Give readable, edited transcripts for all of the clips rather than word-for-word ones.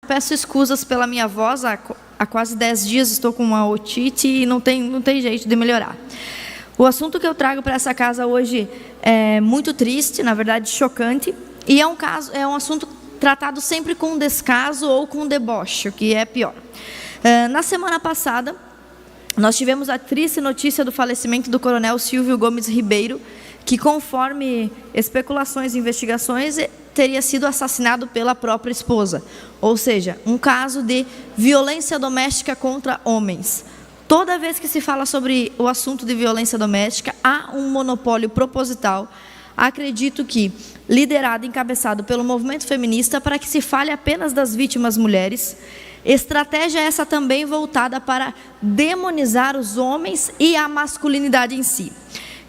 Peço escusas pela minha voz, há quase 10 dias estou com uma otite e não tem jeito de melhorar. O assunto que eu trago para essa casa hoje é muito triste, na verdade chocante, e é um assunto tratado sempre com descaso ou com deboche, o que é pior. Na semana passada, nós tivemos a triste notícia do falecimento do coronel Silvio Gomes Ribeiro, que, conforme especulações e investigações, teria sido assassinado pela própria esposa. Ou seja, um caso de violência doméstica contra homens. Toda vez que se fala sobre o assunto de violência doméstica, há um monopólio proposital, acredito que liderado e encabeçado pelo movimento feminista, para que se fale apenas das vítimas mulheres. Estratégia essa também voltada para demonizar os homens e a masculinidade em si.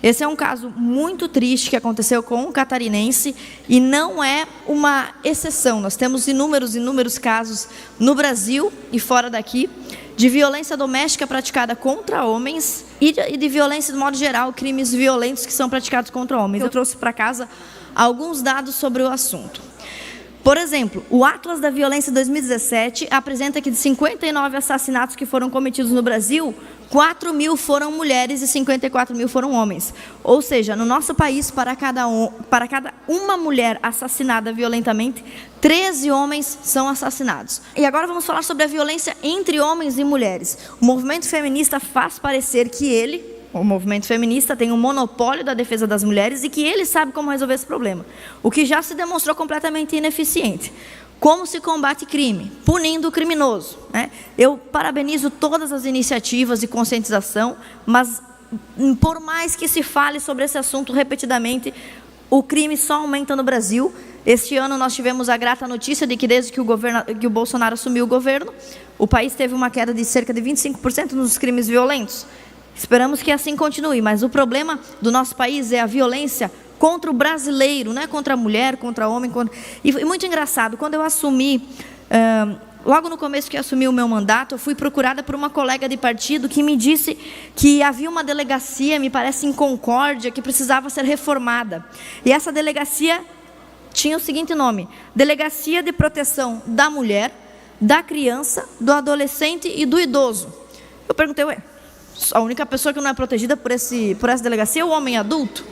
Esse é um caso muito triste que aconteceu com um catarinense e não é uma exceção. Nós temos inúmeros casos no Brasil e fora daqui de violência doméstica praticada contra homens e de violência de modo geral, crimes violentos que são praticados contra homens. Eu trouxe para casa alguns dados sobre o assunto. Por exemplo, o Atlas da Violência 2017 apresenta que de 59 assassinatos que foram cometidos no Brasil, 4.000 foram mulheres e 54.000 foram homens. Ou seja, no nosso país, para cada uma mulher assassinada violentamente, 13 homens são assassinados. E agora vamos falar sobre a violência entre homens e mulheres. O movimento feminista faz parecer que o movimento feminista tem um monopólio da defesa das mulheres e que ele sabe como resolver esse problema, o que já se demonstrou completamente ineficiente. Como se combate crime? Punindo o criminoso, né? Eu parabenizo todas as iniciativas de conscientização, mas por mais que se fale sobre esse assunto repetidamente, o crime só aumenta no Brasil. Este ano nós tivemos a grata notícia de que desde que o Bolsonaro assumiu o governo, o país teve uma queda de cerca de 25% nos crimes violentos. Esperamos que assim continue, mas o problema do nosso país é a violência contra o brasileiro, não é contra a mulher, contra o homem. E muito engraçado, quando eu assumi, logo no começo que eu assumi o meu mandato, eu fui procurada por uma colega de partido que me disse que havia uma delegacia, me parece em Concórdia, que precisava ser reformada. E essa delegacia tinha o seguinte nome: Delegacia de Proteção da Mulher, da Criança, do Adolescente e do Idoso. Eu perguntei, a única pessoa que não é protegida por essa delegacia é o homem adulto?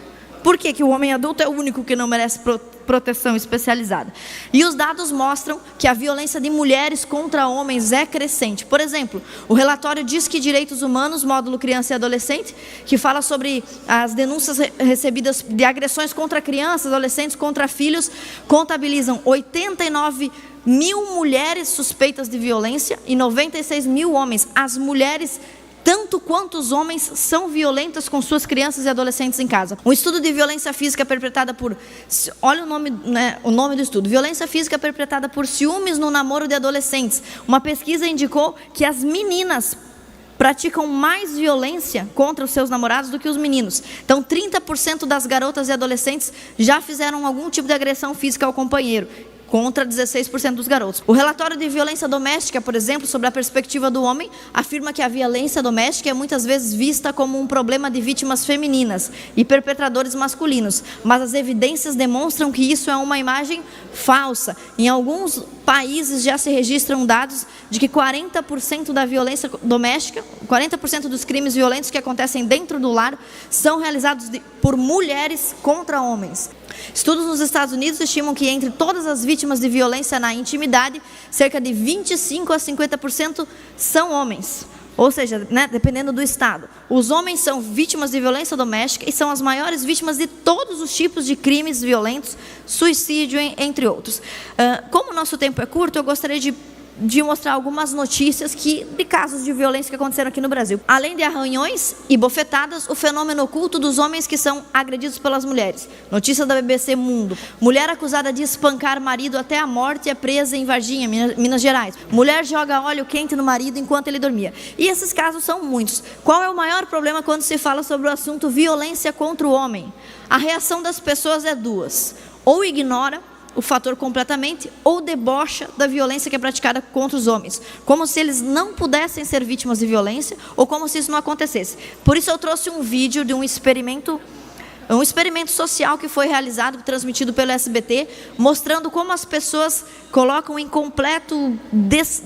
Por que o homem adulto é o único que não merece proteção especializada? E os dados mostram que a violência de mulheres contra homens é crescente. Por exemplo, o relatório Disque Direitos Humanos, módulo Criança e Adolescente, que fala sobre as denúncias recebidas de agressões contra crianças, adolescentes, contra filhos, contabilizam 89.000 mulheres suspeitas de violência e 96.000 homens. As mulheres, tanto quanto os homens, são violentas com suas crianças e adolescentes em casa. Um estudo de violência física perpetrada por... Olha o nome do estudo. Violência física perpetrada por ciúmes no namoro de adolescentes. Uma pesquisa indicou que as meninas praticam mais violência contra os seus namorados do que os meninos. Então, 30% das garotas e adolescentes já fizeram algum tipo de agressão física ao companheiro, contra 16% dos garotos. O relatório de violência doméstica, por exemplo, sobre a perspectiva do homem, afirma que a violência doméstica é muitas vezes vista como um problema de vítimas femininas e perpetradores masculinos, mas as evidências demonstram que isso é uma imagem falsa. Em alguns países já se registram dados de que 40% da violência doméstica, 40% dos crimes violentos que acontecem dentro do lar são realizados por mulheres contra homens. Estudos nos Estados Unidos estimam que entre todas as vítimas de violência na intimidade, cerca de 25% a 50% são homens. Ou seja, dependendo do estado. Os homens são vítimas de violência doméstica e são as maiores vítimas de todos os tipos de crimes violentos, suicídio, entre outros. Como o nosso tempo é curto, eu gostaria de mostrar algumas notícias de casos de violência que aconteceram aqui no Brasil. Além de arranhões e bofetadas, o fenômeno oculto dos homens que são agredidos pelas mulheres. Notícia da BBC Mundo. Mulher acusada de espancar marido até a morte é presa em Varginha, Minas Gerais. Mulher joga óleo quente no marido enquanto ele dormia. E esses casos são muitos. Qual é o maior problema quando se fala sobre o assunto violência contra o homem? A reação das pessoas é duas: ou ignora o fator completamente, ou debocha da violência que é praticada contra os homens, como se eles não pudessem ser vítimas de violência, ou como se isso não acontecesse. Por isso eu trouxe um vídeo de um experimento um experimento social que foi realizado, transmitido pelo SBT, mostrando como as pessoas colocam em completo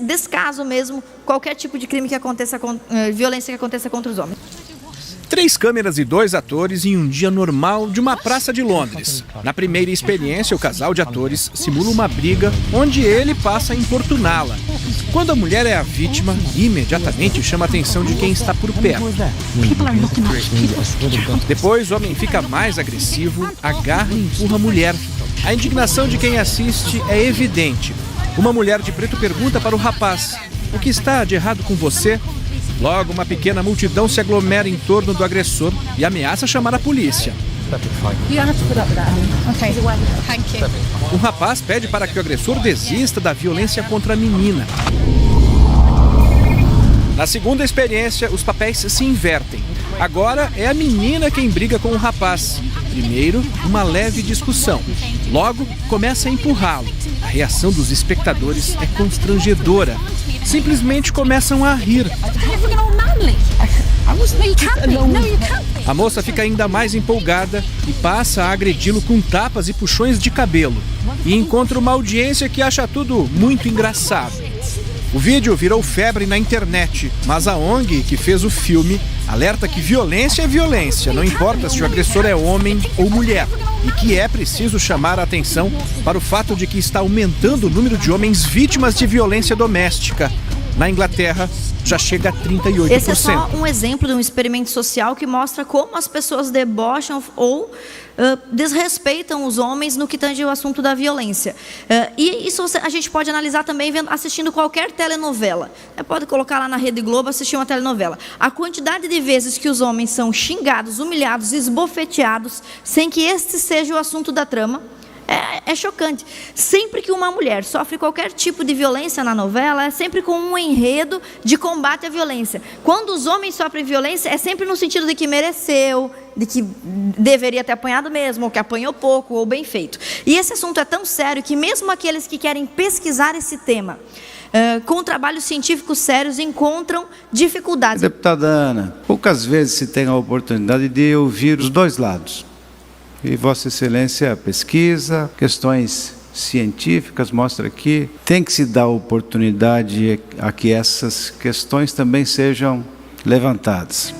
descaso mesmo qualquer tipo de crime que aconteça, violência que aconteça contra os homens. 3 câmeras e 2 atores em um dia normal de uma praça de Londres. Na primeira experiência, o casal de atores simula uma briga onde ele passa a importuná-la. Quando a mulher é a vítima, imediatamente chama a atenção de quem está por perto. Depois, o homem fica mais agressivo, agarra e empurra a mulher. A indignação de quem assiste é evidente. Uma mulher de preto pergunta para o rapaz: "O que está de errado com você?" Logo, uma pequena multidão se aglomera em torno do agressor e ameaça chamar a polícia. O rapaz pede para que o agressor desista da violência contra a menina. Na segunda experiência, os papéis se invertem. Agora é a menina quem briga com o rapaz. Primeiro, uma leve discussão. Logo, começa a empurrá-lo. A reação dos espectadores é constrangedora. Simplesmente começam a rir. A moça fica ainda mais empolgada e passa a agredi-lo com tapas e puxões de cabelo. E encontra uma audiência que acha tudo muito engraçado. O vídeo virou febre na internet, mas a ONG que fez o filme alerta que violência é violência, não importa se o agressor é homem ou mulher, e que é preciso chamar a atenção para o fato de que está aumentando o número de homens vítimas de violência doméstica. Na Inglaterra, já chega a 38%. Esse é só um exemplo de um experimento social que mostra como as pessoas debocham ou desrespeitam os homens no que tange o assunto da violência. E isso a gente pode analisar também assistindo qualquer telenovela. Pode colocar lá na Rede Globo, assistir uma telenovela. A quantidade de vezes que os homens são xingados, humilhados, esbofeteados, sem que este seja o assunto da trama, é chocante. Sempre que uma mulher sofre qualquer tipo de violência na novela, é sempre com um enredo de combate à violência. Quando os homens sofrem violência, é sempre no sentido de que mereceu, de que deveria ter apanhado mesmo, ou que apanhou pouco, ou bem feito. E esse assunto é tão sério que mesmo aqueles que querem pesquisar esse tema, com trabalhos científicos sérios, encontram dificuldades. Deputada Ana, poucas vezes se tem a oportunidade de ouvir os dois lados. E Vossa Excelência pesquisa, questões científicas, mostra que tem que se dar oportunidade a que essas questões também sejam levantadas.